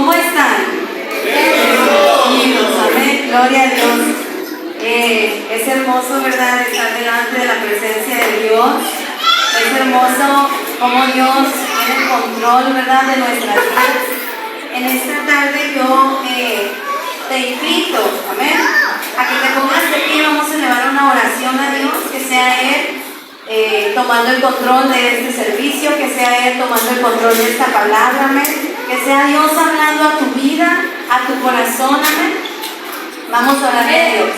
¿Cómo están? Unidos, amén. Gloria a Dios. Es hermoso, ¿verdad?, estar delante de la presencia de Dios. Es hermoso cómo Dios tiene el control, ¿verdad?, de nuestras vidas. En esta tarde yo te invito, amén, a que te pongas de pie. Vamos a elevar una oración a Dios, que sea Él tomando el control de este servicio, que sea Él tomando el control de esta palabra, amén. Que sea Dios hablando a tu vida, a tu corazón, amén. Vamos a orar a Dios.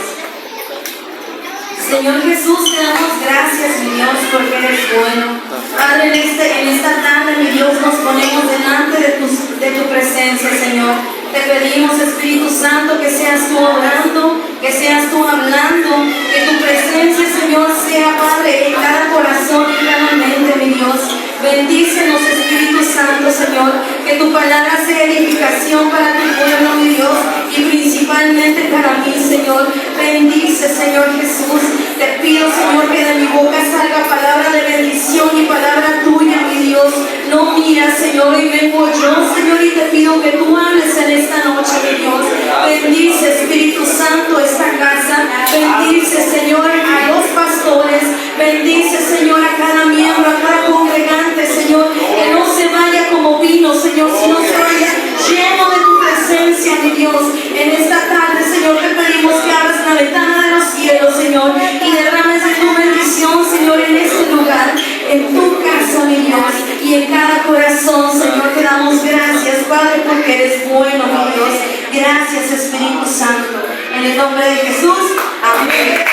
Señor Jesús, te damos gracias, mi Dios, porque eres bueno. Padre, en esta tarde, mi Dios, nos ponemos delante de tu presencia, Señor. Te pedimos, Espíritu Santo, que seas tú obrando, que seas tú hablando, que tu presencia, Señor, sea, Padre, en cada corazón y cada mente, mi Dios. Bendícenos, Espíritu Santo, Señor, que tu palabra sea edificación para tu pueblo, mi Dios, y principalmente para mí, Señor. Bendice, Señor Jesús. Te pido, Señor, que de mi boca salga palabra de bendición y palabra tuya, mi Dios. No mira, Señor, y vengo yo, Señor, y te pido que tú hables en esta noche, mi Dios. Bendice, Espíritu Santo, esta casa. Bendice, Señor, a los pastores. Bendice, Señor, a cada miembro, a cada congregante, Señor. Que no se vaya como vino, Señor, sino se vaya lleno de tu presencia, mi Dios. En esta tarde, Señor, te pedimos que abras la ventana de los cielos, Señor, y derrames de tu bendición, Señor, en este lugar, en tu casa, mi Dios, y en cada corazón, Señor. Te damos gracias, Padre, porque eres bueno, mi Dios. Gracias, Espíritu Santo. En el nombre de Jesús, amén.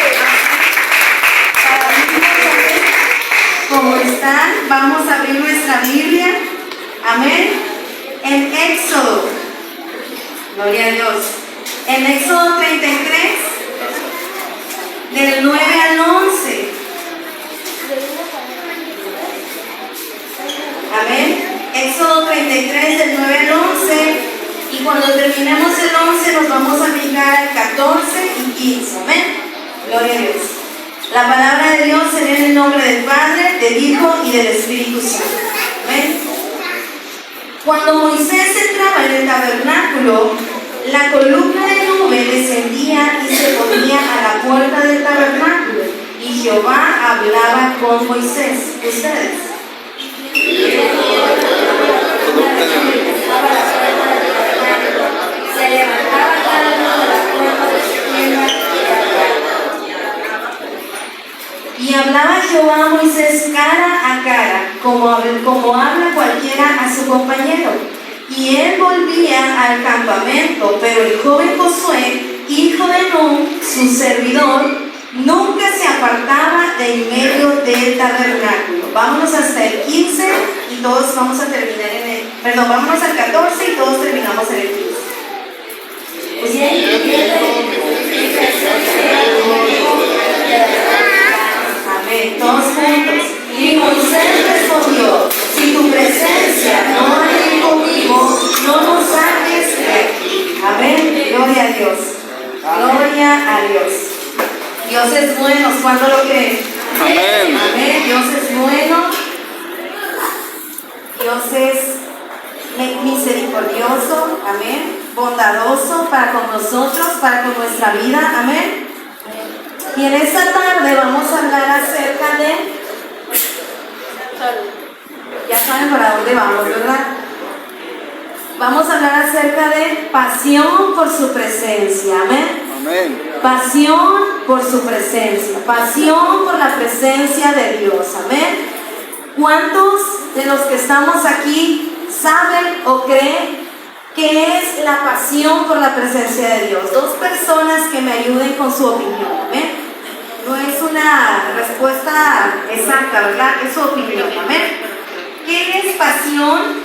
¿Cómo están? Vamos a abrir nuestra Biblia. Amén. En Éxodo. Gloria a Dios. En Éxodo 33, del 9 al 11. Amén. Éxodo 33, del 9 al 11. Y cuando terminemos el 11, nos vamos a brincar al 14 y 15. Amén. Gloria a Dios. La palabra de Dios será en el nombre del Padre, del Hijo y del Espíritu Santo. Amén. Cuando Moisés entraba en el tabernáculo, la columna de nube descendía y se ponía a la puerta del tabernáculo, y Jehová hablaba con Moisés. Ustedes. Se levantaba cada uno de las puertas de su tienda y hablaba Jehová a Moisés cara a cara, como habla cualquiera a su compañero. Y él volvía al campamento, pero el joven Josué, hijo de Nun, su servidor, nunca se apartaba de en medio del tabernáculo. Vámonos hasta el 15 y todos vamos a terminar en el... Perdón, vámonos al 14 y todos terminamos en el 15. Pues amén, todos juntos. Y Moisés respondió: si tu presencia no hay conmigo, no nos saques de aquí. Amén, gloria a Dios. Gloria a Dios. Dios es bueno, ¿cuándo lo creen? Amén. Amén, Dios es bueno. Dios es misericordioso, amén, bondadoso para con nosotros, para con nuestra vida, amén. Y en esta tarde vamos a hablar acerca de... Ya saben para dónde vamos, ¿verdad? Vamos a hablar acerca de pasión por su presencia, amén. Amén. Pasión por su presencia, pasión por la presencia de Dios, amén. ¿Cuántos de los que estamos aquí saben o creen que es la pasión por la presencia de Dios? Dos personas que me ayuden con su opinión, amén. No es una respuesta exacta, ¿verdad? Es su opinión, amén. ¿Qué es pasión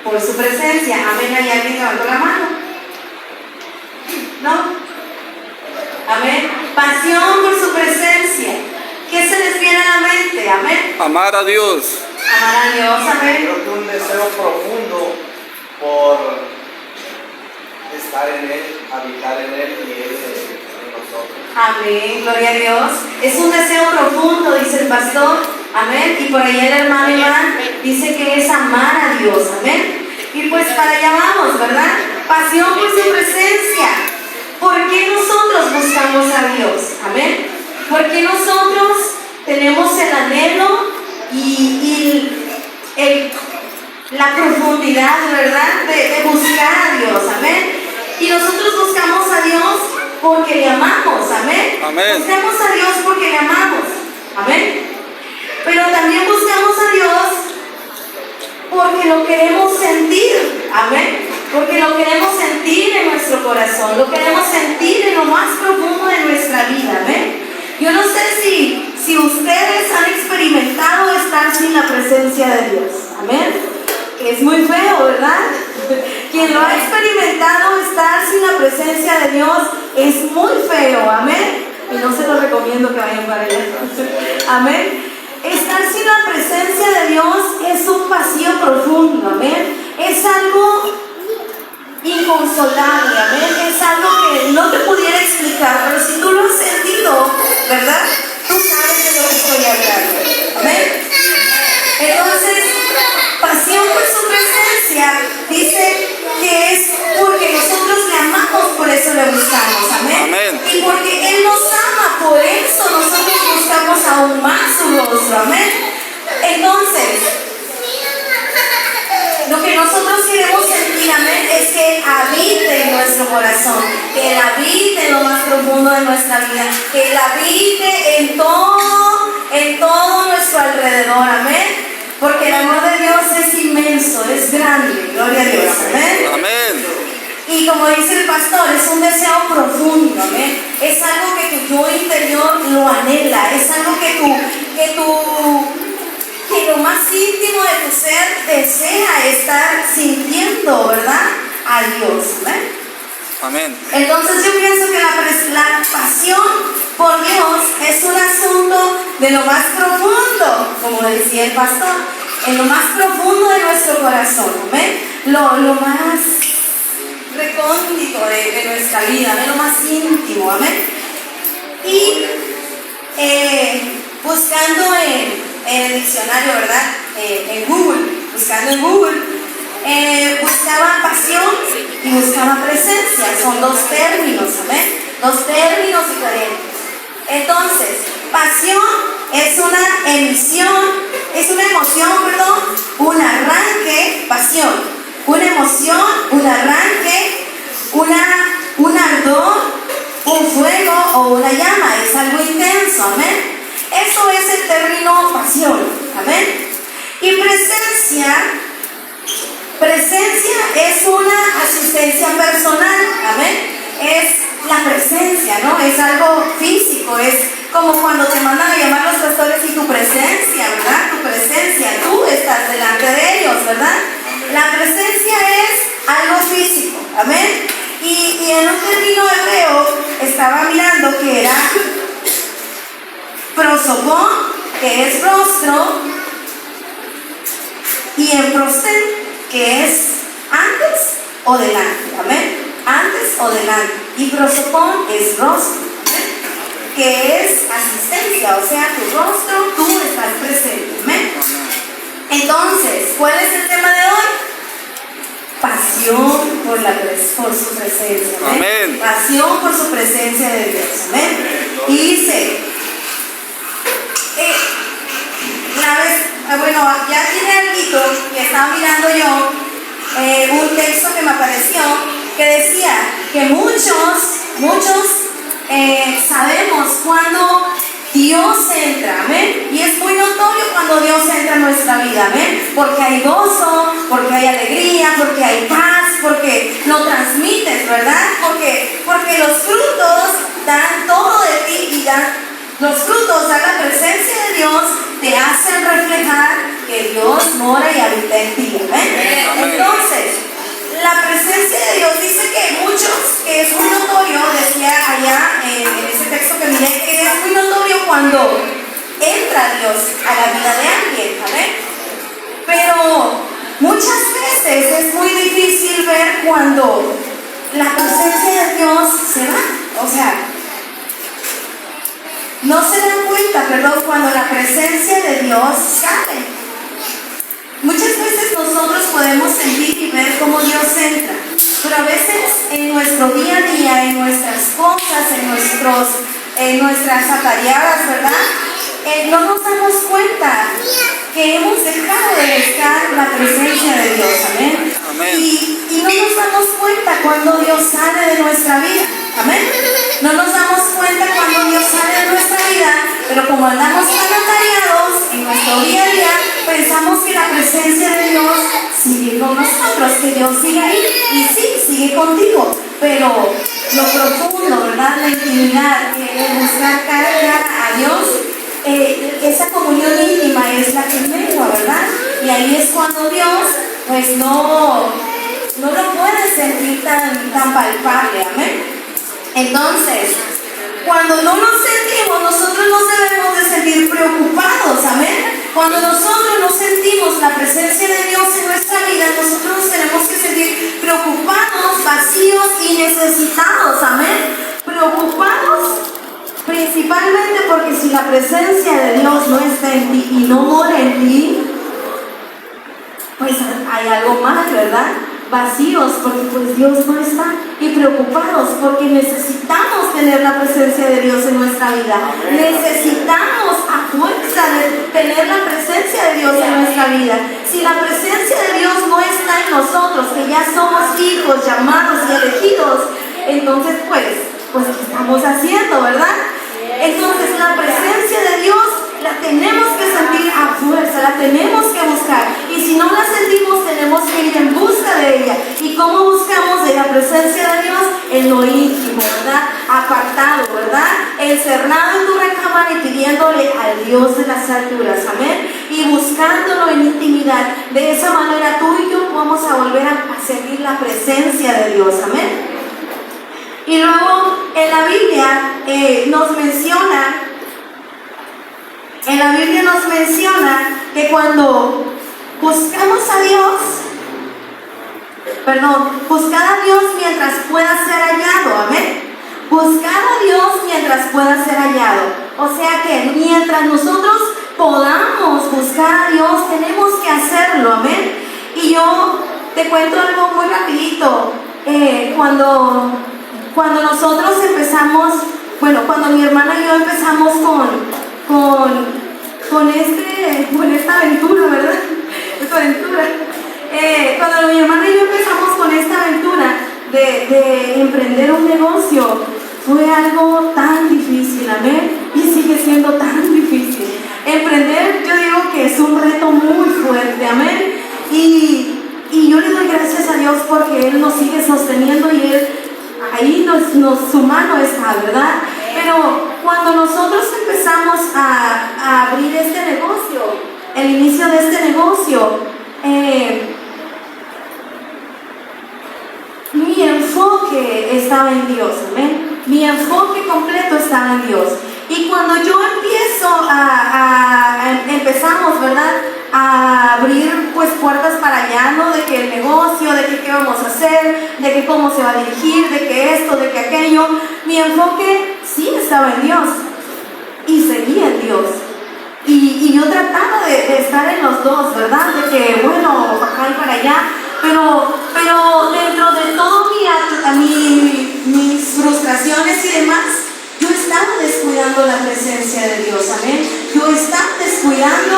por su presencia? Amén. ¿Hay alguien que levantó la mano? ¿No? Amén. Pasión por su presencia. ¿Qué se les viene a la mente? Amén. Amar a Dios. Amar a Dios, amén. Creo que un deseo profundo por estar en Él, habitar en Él y Él en nosotros. Amén, gloria a Dios. Es un deseo profundo, dice el pastor. Amén. Y por ahí el hermano Iván dice que es amar a Dios. Amén. Y pues para allá vamos, ¿verdad? Pasión por su presencia. ¿Por qué nosotros buscamos a Dios? Amén. ¿Por qué nosotros tenemos el anhelo y la profundidad, ¿verdad? De buscar a Dios, amén. Y nosotros buscamos a Dios porque le amamos, amén. Amén. Buscamos a Dios porque le amamos, amén. Pero también buscamos a Dios porque lo queremos sentir, amén. Porque lo queremos sentir en nuestro corazón, lo queremos sentir en lo más profundo de nuestra vida, amén. Yo no sé si ustedes han experimentado estar sin la presencia de Dios, amén. Es muy feo, ¿verdad? Quien lo ha experimentado estar sin la presencia de Dios es muy feo, amén. Y no se lo recomiendo que vayan para allá, amén. Estar sin la presencia de Dios es un vacío profundo, amén. Es algo inconsolable, amén. Es algo que no te pudiera explicar, pero si tú lo has sentido, ¿verdad? Tú sabes de lo que estoy hablando, amén. Entonces, pasión por su presencia dice que es porque nosotros le amamos, por eso le buscamos, amén. Amén. Y porque Él nos ama, por eso nosotros buscamos aún más su rostro, amén. Entonces, lo que nosotros queremos sentir, amén, es que Él habite en nuestro corazón, que Él habite en lo más profundo de nuestra vida, que Él habite en todo nuestro alrededor, amén. Porque el amor de Dios es inmenso, es grande, gloria a Dios, amén. Amén. Y como dice el pastor, es un deseo profundo, amén. Es algo que tu yo interior lo anhela, es algo que lo más íntimo de tu ser desea estar sintiendo, ¿verdad? A Dios, amén. Amén. Entonces yo pienso que la pasión por Dios es un asunto de lo más profundo, como decía el pastor, en lo más profundo de nuestro corazón, ¿amén? Lo más recóndito de nuestra vida, ¿amén? Lo más íntimo, amén. Y buscando en el diccionario, ¿verdad? Buscando en Google, buscaba pasión y buscaba presencia. Son dos términos, amén. Dos términos diferentes. Entonces, pasión es una emoción, un arranque, pasión, una emoción, un arranque, un ardor, un fuego o una llama, es algo intenso, amén. Eso es el término pasión, amén. Y presencia es una asistencia personal, amén. Es la presencia, ¿no? Es algo físico, es como cuando te mandan a llamar los pastores y tu presencia, ¿verdad? Tu presencia, tú estás delante de ellos, ¿verdad? La presencia es algo físico, amén. Y en un término hebreo estaba mirando que era prosopón, que es rostro, y en prosten, que es antes o delante, amén. Antes o delante. Y prosopón es rostro, ¿amén? Que es asistencia, o sea, tu rostro, tú estás presente, amén. Entonces, ¿cuál es el tema de hoy? Pasión por su presencia, amén. Amén. Pasión por su presencia de Dios, amén. Y dice, ya tiene algo que estaba mirando yo, un texto que me apareció que decía que muchos sabemos cuando Dios entra, amén. Y es muy notorio cuando Dios entra en nuestra vida, amén. Porque hay gozo, porque hay alegría, porque hay paz, porque lo transmites, ¿verdad? Porque los frutos dan todo de ti y los frutos dan la presencia de Dios, te hacen reflejar que Dios mora y habita en ti, amén. Entonces, la presencia de Dios dice que muchos, que es muy notorio, decía allá en ese texto que miré, que es muy notorio cuando entra Dios a la vida de alguien, amén. Pero muchas veces es muy difícil ver cuando la presencia de Dios se va, o sea, no se dan cuenta, cuando la presencia de Dios sale. Muchas veces nosotros podemos sentir y ver cómo Dios entra. Pero a veces en nuestro día a día, en nuestras cosas, en nuestras atareadas, ¿verdad? No nos damos cuenta que hemos dejado de buscar la presencia de Dios, amén. Y no nos damos cuenta cuando Dios sale de nuestra vida, amén. No nos damos cuenta cuando Dios sale de nuestra vida, pero como andamos tan atareados en nuestro día a día, pensamos que la presencia de Dios sigue con nosotros, que Dios sigue ahí, y sí, sigue contigo, pero lo profundo, ¿verdad? La intimidad, el buscar cara a cara a Dios, esa comunión íntima es la que mengua, ¿verdad? Y ahí es cuando Dios, pues no lo puede sentir tan palpable, amén. Entonces, cuando no nos sentimos, nosotros nos debemos de sentir preocupados, amén. Cuando nosotros no sentimos la presencia de Dios en nuestra vida, nosotros nos tenemos que sentir preocupados, vacíos y necesitados, amén. Preocupados principalmente porque si la presencia de Dios no está en ti y no mora en ti, pues hay algo mal, ¿verdad? Vacíos porque pues Dios no está, y preocupados porque necesitamos tener la presencia de Dios en nuestra vida. Necesitamos a fuerza de tener la presencia de Dios en nuestra vida. Si la presencia de Dios no está en nosotros, que ya somos hijos, llamados y elegidos, entonces pues ¿qué estamos haciendo, verdad? Entonces la presencia de Dios la tenemos que sentir a fuerza, la tenemos que buscar, y si no la sentimos tenemos que ir en busca de ella. ¿Y cómo buscamos de la presencia de Dios? En lo íntimo, ¿verdad? Apartado, ¿verdad? Encerrado en tu recámara y pidiéndole al Dios de las alturas, amén, y buscándolo en intimidad. De esa manera tú y yo vamos a volver a sentir la presencia de Dios, amén. Y luego en la Biblia nos menciona que cuando buscamos a Dios, buscad a Dios mientras pueda ser hallado, amén. Buscad a Dios mientras pueda ser hallado. O sea que mientras nosotros podamos buscar a Dios, tenemos que hacerlo, amén. Y yo te cuento algo muy rapidito. Cuando nosotros empezamos, cuando mi hermana y yo empezamos con esta aventura, ¿verdad? Esta aventura. Cuando mi hermana y yo empezamos con esta aventura de emprender un negocio, fue algo tan difícil, amén, y sigue siendo tan difícil. Emprender, yo digo que es un reto muy fuerte, amén, y yo le doy gracias a Dios porque Él nos sigue sosteniendo y Él ahí su mano está, ¿verdad? Pero cuando nosotros empezamos a abrir este negocio, el inicio de este negocio, mi enfoque estaba en Dios, amén. Mi enfoque completo estaba en Dios. Y cuando yo empezamos, ¿verdad?, a abrir pues puertas para allá, ¿no? De que el negocio, de que qué vamos a hacer, de que cómo se va a dirigir, de que esto, de que aquello, mi enfoque sí estaba en Dios y seguía en Dios. Y yo trataba de estar en los dos, ¿verdad? De que, acá y para allá, pero dentro de todo mis frustraciones y demás, yo estaba descuidando la presencia de Dios, amén. Yo estaba descuidando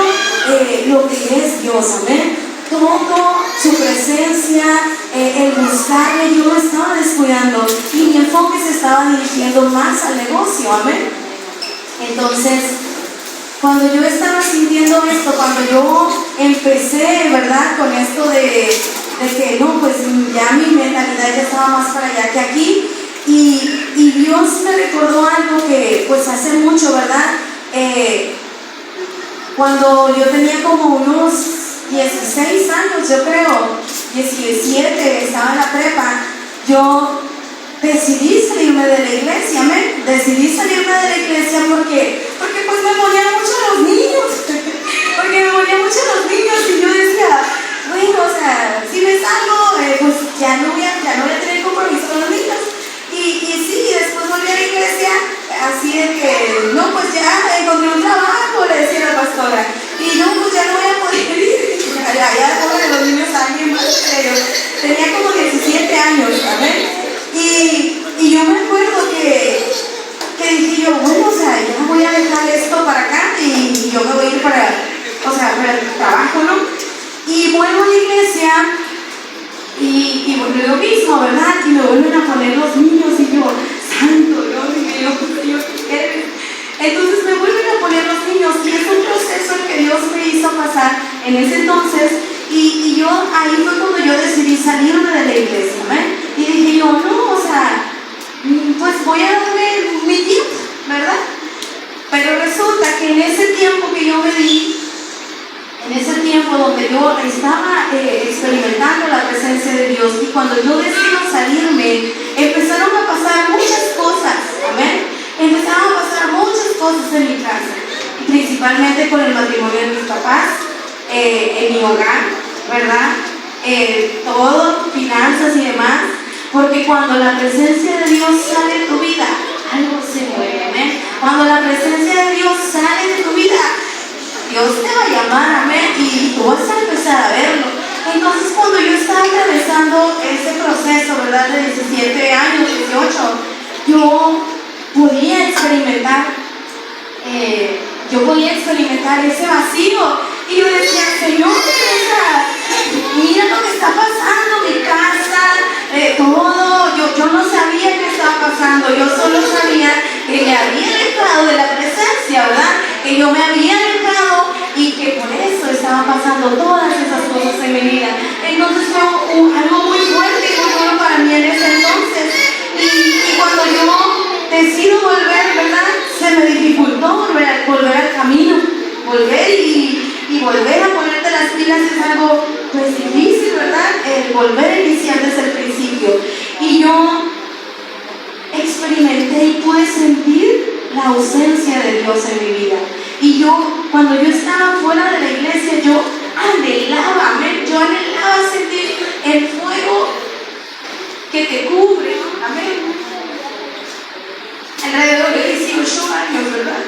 lo que es Dios, amén. Todo su presencia, el buscarle, yo lo estaba descuidando y mi enfoque se estaba dirigiendo más al negocio, amén. Entonces, cuando yo estaba sintiendo esto, cuando yo empecé, ¿verdad?, con esto de que no, pues ya mi mentalidad ya estaba más para allá que aquí, y Dios me recordó algo que pues hace mucho, ¿verdad? Cuando yo tenía como unos 16 años, yo creo, 17, estaba en la prepa, yo decidí salirme de la iglesia, amén. Decidí salirme de la iglesia porque pues me morían mucho los niños, y yo decía, si me salgo, pues ya no voy a tener compromiso con los niños. Y sí, después volví a la iglesia, así de que, no, pues ya encontré un trabajo, le decía a la pastora, y no, pues ya no voy a poder ir, allá pobre los niños, alguien más, pero tenía y bueno, lo mismo, ¿verdad? Y me vuelven a poner los niños y yo, santo Dios mío, Señor, ¿qué eres? Entonces me vuelven a poner los niños y es un proceso el que Dios me hizo pasar en ese entonces y yo ahí fue cuando yo decidí salirme de la iglesia, ¿ven? Y dije yo, no, o sea, pues voy a darme mi tiempo, ¿verdad? Pero resulta que en ese tiempo que yo me di, en ese tiempo donde yo estaba experimentando la presencia de Dios y cuando yo decido salirme, empezaron a pasar muchas cosas, amén. Empezaron a pasar muchas cosas en mi casa, principalmente con el matrimonio de mis papás, en mi hogar, ¿verdad? Todo, finanzas y demás, porque cuando la presencia de Dios sale de tu vida, algo se mueve, amén. Cuando la presencia de Dios sale de tu vida, Dios te va a llamar, amén, y tú vas a empezar a verlo. Entonces, cuando yo estaba atravesando ese proceso, ¿verdad? De 17 años, 18, yo podía experimentar ese vacío. Y yo decía, Señor, mira lo que está pasando en mi casa, todo. Yo no sabía qué estaba pasando, yo solo sabía que me había alejado de la presencia, ¿verdad? Que yo me había alejado y que por eso estaban pasando todas esas cosas en mi vida. Entonces fue algo muy fuerte y muy duro para mí en ese entonces. Y cuando yo decido volver, ¿verdad? Se me dificultó volver al camino, volver y volver a ponerte las pilas es algo pues difícil, ¿verdad? Volver a iniciar desde el principio. Y yo experimenté y pude sentir la ausencia de Dios en mi vida. Y yo, cuando yo estaba fuera de la iglesia, yo anhelaba, amén, yo anhelaba sentir el fuego que te cubre, amén. Alrededor de 18 años, ¿verdad?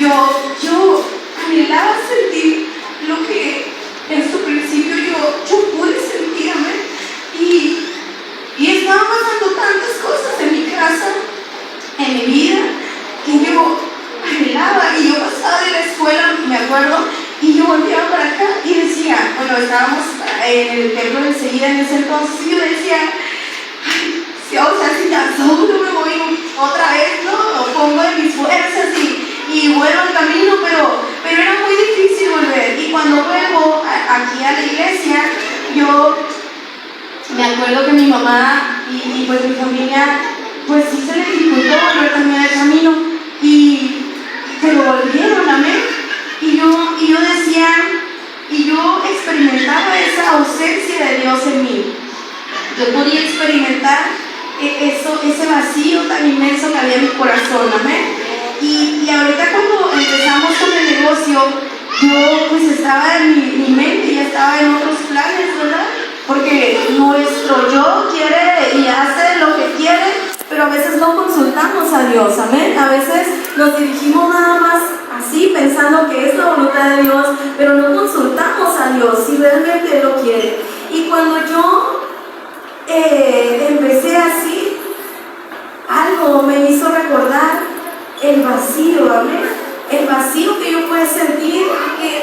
Yo anhelaba sentir lo que en su principio yo pude sentir, amén. Y estaban pasando tantas cosas en mi casa, en mi vida, que yo anhelaba. Y yo pasaba de la escuela, me acuerdo, y yo volteaba para acá y decía, bueno, estábamos en el templo de enseguida en ese entonces, y yo decía, ay, o sea, si tan solo me voy otra vez, ¿no? O pongo de mis fuerzas y vuelvo al camino, pero era muy difícil volver. Y cuando vuelvo aquí a la iglesia, yo me acuerdo que mi mamá y pues mi familia, pues sí se les dificultó volver también al camino, pero volvieron, amén. Y yo decía, y yo experimentaba esa ausencia de Dios en mí. Yo podía experimentar ese vacío tan inmenso que había en mi corazón, amén. Y ahorita cuando empezamos con el negocio, yo pues estaba en mi mente, ya estaba en otros planes, ¿verdad? Porque nuestro yo quiere y hace lo que quiere, pero a veces no consultamos a Dios, amén. A veces nos dirigimos nada más así, pensando que es la voluntad de Dios, pero no consultamos a Dios si realmente Él lo quiere. Y cuando yo empecé así, algo me hizo recordar el vacío, amén. El vacío que yo pude sentir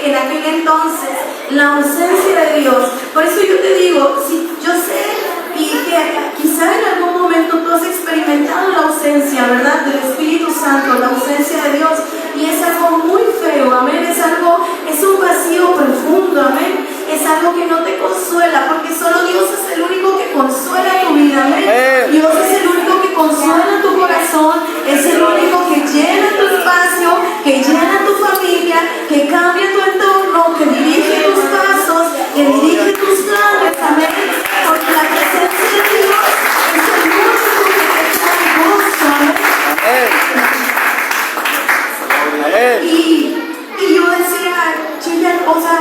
en aquel entonces, la ausencia de Dios. Por eso yo te digo, si yo sé y que quizá en algún momento tú has experimentado la ausencia, ¿verdad? Del Espíritu Santo, la ausencia de Dios, y es algo muy feo, amén. Es un vacío profundo, amén. Es algo que no te consuela, porque solo Dios es el único que consuela tu vida, amén. Dios es el único que consuela tu corazón, es el único que llena tu espacio, que llena tu familia, que cambia tu entorno, que dirige tus pasos, que dirige tus planes, amén. Porque la presencia de Dios es el único que te trae gozo, amén. Y yo decía, o sea,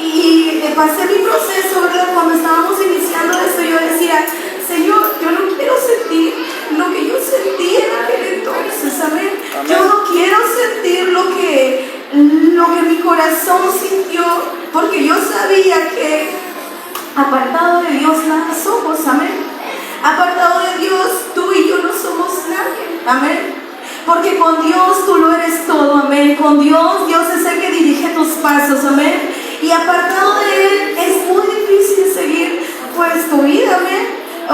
y pasé mi proceso, ¿verdad? Cuando estábamos iniciando esto, yo decía, Señor, yo no quiero sentir lo que yo sentí en aquel entonces, amén. Yo no quiero sentir lo que mi corazón sintió, porque yo sabía que apartado de Dios nada somos, amén. Apartado de Dios, tú y yo no somos nadie, amén. Porque con Dios tú lo eres todo, amén. Con Dios, Dios es el que dirige tus pasos, amén. Y apartado de Él es muy difícil seguir pues tu vida, amén.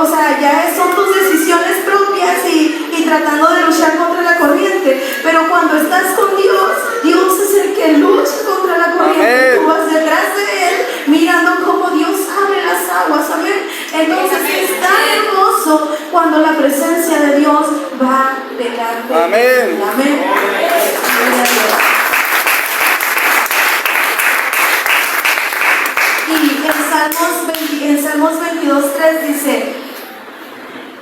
o sea, ya son tus decisiones propias y tratando de luchar contra la corriente. Pero cuando estás con Dios, Dios es el que lucha contra la corriente. Tú vas detrás de Él, mirando cómo Dios abre las aguas. Amén. Entonces es tan hermoso cuando la presencia de Dios va delante. Amén. Amén. Y en Salmos 22:3 dice: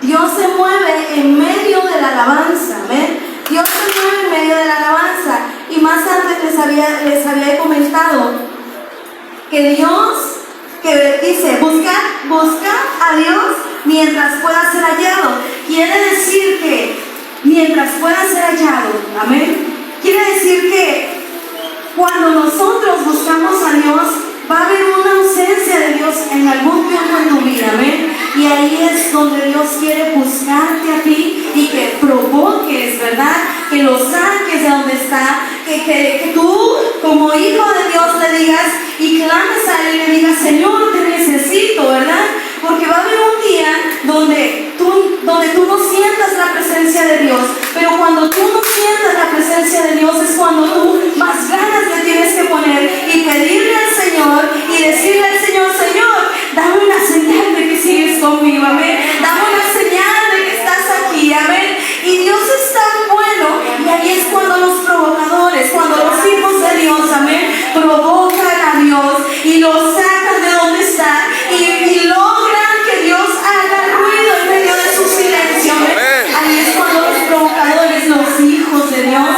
Dios se mueve en medio de la alabanza. ¿Ven? Dios se mueve en medio de la alabanza. Y más antes les había comentado que Dios, que dice: busca a Dios mientras pueda ser hallado. Quiere decir que mientras pueda ser hallado. Amén. Quiere decir que cuando nosotros buscamos a Dios, va a haber una ausencia de Dios en algún tiempo en tu vida. Amén. Y ahí es donde Dios quiere buscarte a ti y que provoques, ¿verdad? Que lo saques de donde está, que tú como hijo de Dios le digas y clames a Él y le digas: Señor, te necesito, ¿verdad? Porque va a haber un día donde tú no sientas la presencia de Dios, pero cuando tú no sientas la presencia de Dios es cuando tú más ganas le tienes que poner y pedirle al Señor y decirle al Señor: Señor, dame una señal de que sigues conmigo, amén. Dame una señal de que estás aquí, amén. Y Dios es tan bueno, y ahí es cuando los provocadores, cuando los hijos de Dios, amén, provocan a Dios y lo sacan de donde está y logran que Dios haga ruido en medio de su silencio, amén. Ahí es cuando los provocadores, los hijos de Dios,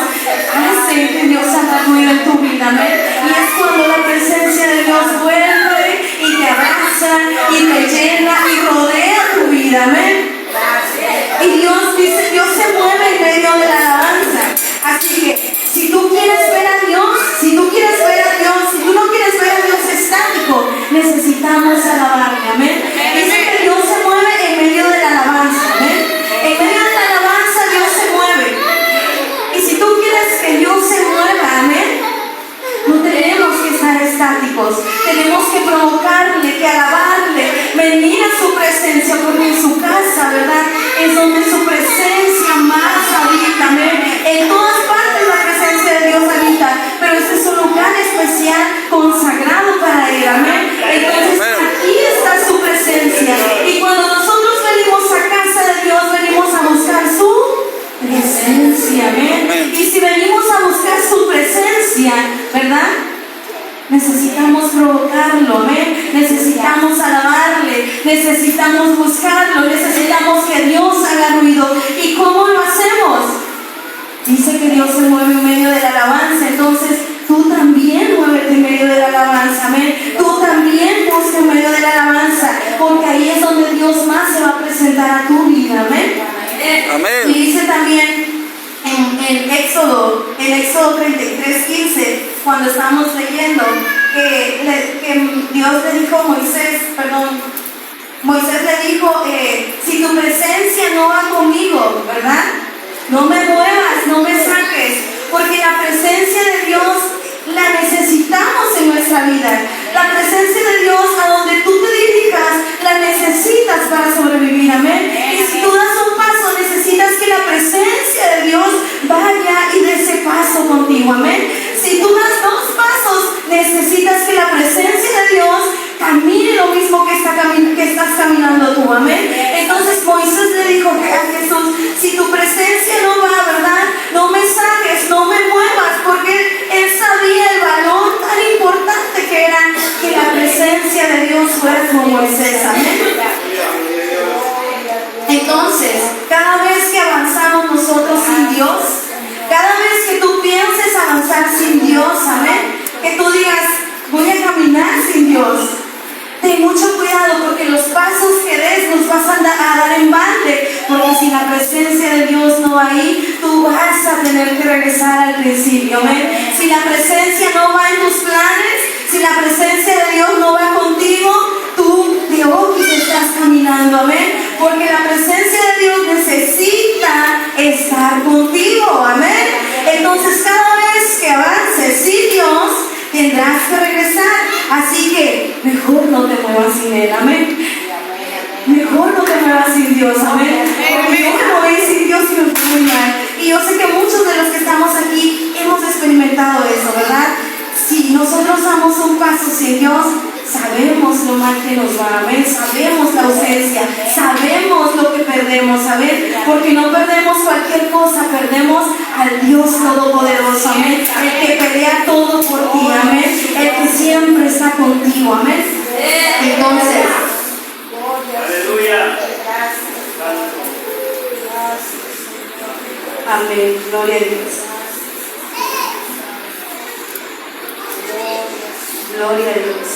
hacen que Dios haga ruido en tu vida, amén. Y es cuando la presencia de Dios vuelve y te abraza y te llena y rodea tu vida, amén. Y Dios dice: Dios se mueve en medio de la alabanza. Así que si tú quieres ver a Dios, si tú no quieres ver a Dios estático, necesitamos alabarle, amén. Dice que Dios se mueve en medio de la alabanza, amén. En medio de la alabanza Dios se mueve. Y si tú quieres que Dios se mueva, amén, no tenemos que estar estáticos, tenemos que provocarle, que alabarle, venir a su presencia, porque en su casa, ¿verdad?, es donde su presencia más habita, amén. En todas partes la presencia de Dios habita, pero este es un lugar especial consagrado para Él, amén. Entonces aquí está su presencia, y cuando nosotros venimos a casa de Dios, venimos a buscar su presencia, amén. Y si venimos a buscar su presencia, ¿verdad?, necesitamos provocarlo, amén. Necesitamos alabarle, necesitamos buscarlo, necesitamos que Dios haga ruido. ¿Y cómo lo hacemos? Dice que Dios se mueve en medio de la alabanza. Entonces tú también muévete en medio de la alabanza, amén. Tú también busca en medio de la alabanza, porque ahí es donde Dios más se va a presentar a tu vida, amén. Amén. Y dice también en Éxodo 33:15, cuando estamos leyendo, que Dios le dijo a Moisés le dijo: si tu presencia no va conmigo, ¿verdad?, no me muevas, no me saques, porque la presencia de Dios la necesitamos en nuestra vida. La presencia de Dios, a donde tú te dirijas, la necesitas para sobrevivir, amén. Y si tú das un paso, necesitas que la presencia de Dios vaya y dé ese paso contigo, amén. Si tú das dos pasos, necesitas que la presencia de Dios camine lo mismo que estás caminando tú, amén. Entonces Moisés le dijo a Jesús: si tu presencia no va, ¿verdad?, no me saques, no me muevas, porque él sabía el valor tan importante que era que la presencia de Dios fuera con Moisés, amén. Entonces, cada vez que avanzamos nosotros sin Dios, cada vez que tú pienses avanzar sin Dios, amén, que tú digas: voy a caminar sin Dios, ten mucho cuidado, porque los pasos que des los vas a dar en balde, porque si la presencia de Dios no va ahí, tú vas a tener que regresar al principio, amén. Si la presencia no va en tus planes, si la presencia de Dios no va contigo, tú de hoy estás caminando, amén, porque la presencia de Dios necesita estar contigo, amén. Entonces cada vez que avances sin Dios, tendrás que regresar. Así que mejor no te muevas sin Él, amén. Mejor mejor no te muevas sin Dios, amén. Porque yo me moví sin Dios y me fue muy mal. Y yo sé que muchos de los que estamos aquí hemos experimentado eso, ¿verdad? Si nosotros damos un paso sin Dios, sabemos lo mal que nos va, amén. Sabemos la ausencia, sabemos lo que perdemos, amén. Porque no perdemos cualquier cosa, perdemos al Dios Todopoderoso, amén. El que pelea todo por ti, amén. El que siempre está contigo, amén. Entonces, Aleluya. amén, gloria a Dios. Gloria a Dios.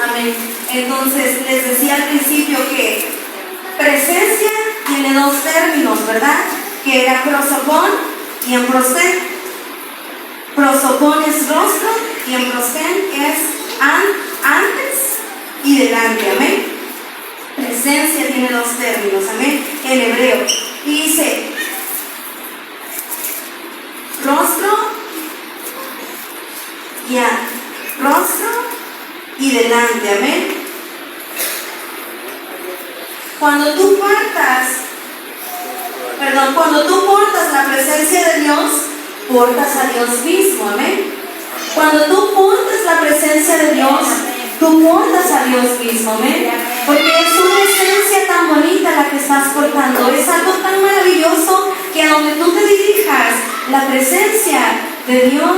Amén. Entonces, les decía al principio que presencia tiene dos términos, ¿verdad? Que era prosopón y emprostén. Prosopón es rostro y emprostén es antes y delante, amén. Presencia tiene dos términos, amén, en hebreo. Y dice, rostro y delante, amén. Cuando tú portas la presencia de Dios, portas a Dios mismo, amén. Cuando tú portas la presencia de Dios, tú portas a Dios mismo, amén. Porque es una esencia tan bonita la que estás portando, es algo tan maravilloso que a donde tú te dirijas, la presencia de Dios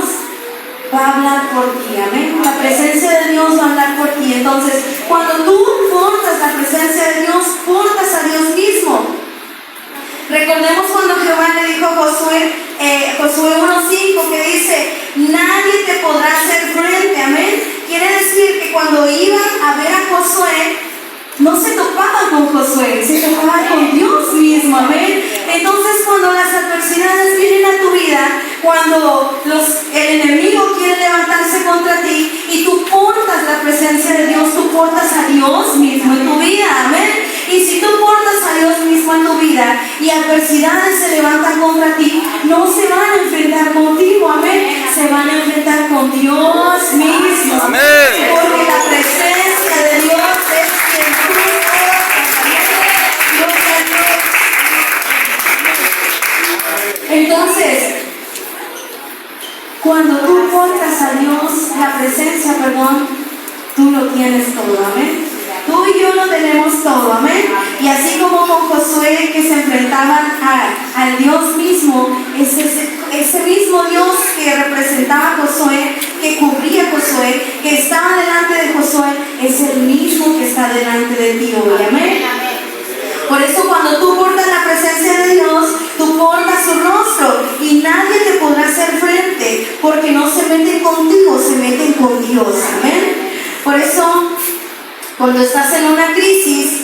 va a hablar por ti, amén. La presencia de Dios va a hablar por ti. Entonces, cuando tú portas la presencia de Dios, portas a Dios mismo. Recordemos cuando Jehová le dijo a Josué 1:5, que dice, nadie te podrá hacer frente, amén. Quiere decir que cuando iban a ver a Josué, no se topaban con Josué, se topaban con Dios mismo, amén. Entonces, cuando las adversidades vienen a tu vida, cuando el enemigo quiere levantarse contra ti y tú portas la presencia de Dios, tú portas a Dios mismo en tu vida, amén. Y si tú portas a Dios mismo en tu vida y adversidades se levantan contra ti, no se van a enfrentar contigo, amén. Se van a enfrentar con Dios mismo, Amén. porque la presencia de Dios es quien tú portas, amén. Gloria a Dios. Entonces, cuando tú portas a Dios, la presencia, tú lo tienes todo, amén. Tú y yo lo tenemos todo, amén. Y así como con Josué, que se enfrentaban al Dios mismo, ese mismo Dios que representaba a Josué, que cubría a Josué, que estaba delante de Josué, es el mismo que está delante de ti hoy, amén. Por eso cuando tú portas la presencia de Dios, tú portas su rostro y nadie te podrá hacer frente, porque no se meten contigo, se meten con Dios, amén. Por eso, cuando estás en una crisis,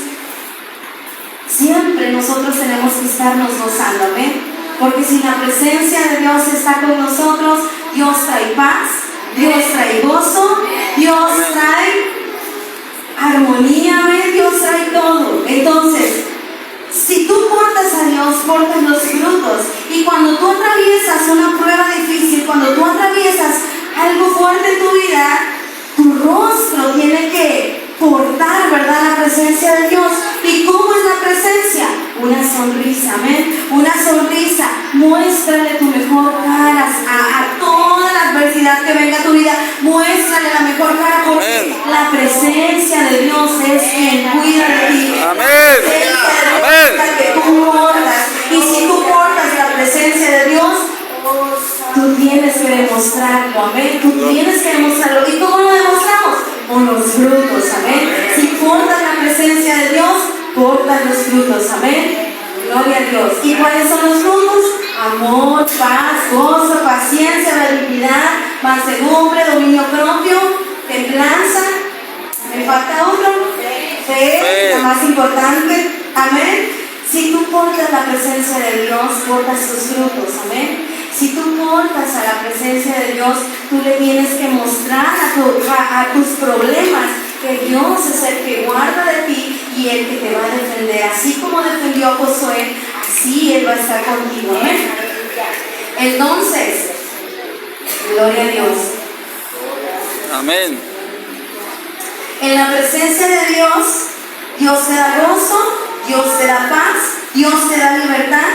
siempre nosotros tenemos que estarnos gozando, amén. Porque si la presencia de Dios está con nosotros, Dios trae paz, Dios trae gozo, Dios trae armonía, amén, Dios trae todo. Entonces, si tú portas a Dios, portas los frutos. Y cuando tú atraviesas una prueba difícil, cuando tú atraviesas algo fuerte en tu vida, tu rostro tiene que portar, ¿verdad?, la presencia de Dios. ¿Y cómo es la presencia? Una sonrisa, amén. Una sonrisa. Muéstrale tu mejor cara a toda la adversidad que venga a tu vida. Muéstrale la mejor cara, porque amén, la presencia de Dios es quien cuida de ti. amén, amén. La que tú portas. Y si tú portas la presencia de Dios, tú tienes que demostrarlo, amén. Tú tienes que demostrarlo. ¿Y cómo lo demostramos? Con los frutos, amén. Si portas la presencia de Dios, portas los frutos, amén. Gloria a Dios. ¿Y cuáles son los frutos? Amor, paz, gozo, paciencia, benignidad, mansedumbre, dominio propio, templanza. ¿Me falta otro? Fe, la más importante, amén. Si tú portas la presencia de Dios, portas sus frutos, amén. Si tú portas a la presencia de Dios, tú le tienes que mostrar a tus problemas que Dios es el que guarda de ti y el que te va a defender. Así como defendió a Josué, así Él va a estar contigo, amén. Entonces, gloria a Dios. Amén. En la presencia de Dios, Dios te da gozo, Dios te da paz, Dios te da libertad.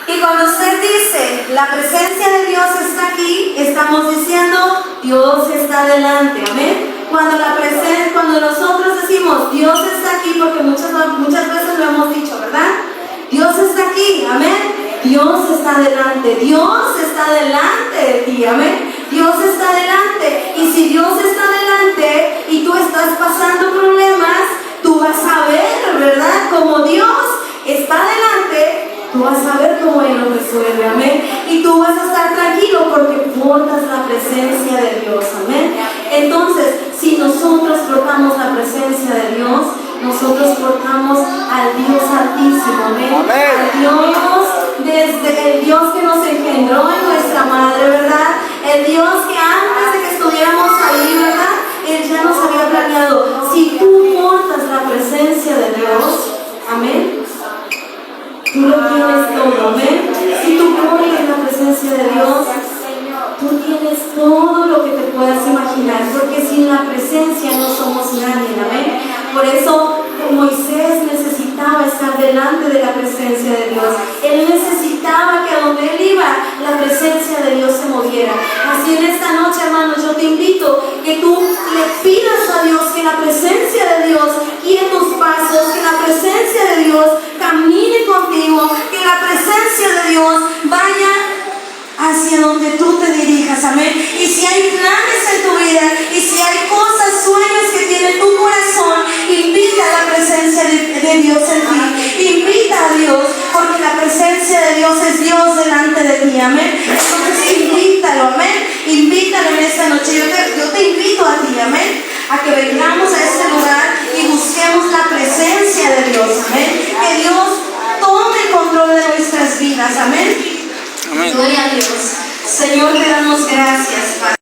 Y cuando usted dice, la presencia de Dios está aquí, estamos diciendo, Dios está delante, amén. Cuando nosotros decimos, Dios está aquí, porque muchas veces lo hemos dicho, ¿verdad? Dios está aquí, amén. Dios está delante, Dios está delante de ti, amén. Dios está delante, y si Dios está delante y tú estás pasando problemas, tú vas a ver, ¿verdad? Como Dios está delante, tú vas a ver cómo Él lo resuelve, amén. Y tú vas a estar tranquilo porque portas la presencia de Dios, amén. Entonces, si nosotros portamos la presencia de Dios, nosotros portamos al Dios Altísimo, amén. Al Dios, desde el Dios que nos engendró en nuestra madre, ¿verdad? El Dios que antes de que estuviéramos ahí, ¿verdad? Él ya nos había planeado. Si tú portas la presencia de Dios, amén, tú lo tienes todo, amén. Si tú portas la presencia de Dios, tú tienes todo lo que te puedas imaginar, porque sin la presencia no somos nadie, amén. Por eso Moisés necesitaba estar delante de la presencia de Dios. Él necesitaba que a donde él iba, la presencia de Dios se moviera. Así en esta noche, hermanos, yo te invito que tú le pidas a Dios que la presencia de Dios guíe tus pasos, que la presencia de Dios camine contigo, que la presencia de Dios vaya hacia donde tú te dirijas, amén. Y si hay planes en tu vida, y si hay cosas, sueños que tiene tu corazón, invita a la presencia de Dios en ti. Invita a Dios, porque la presencia de Dios es Dios delante de ti, amén. Entonces invítalo, amén. Invítalo en esta noche. Yo te invito a ti, amén, a que vengamos a este lugar y busquemos la presencia de Dios, amén. Que Dios tome el control de nuestras vidas, amén. Amén. Gloria a Dios. Señor, te damos gracias, Padre.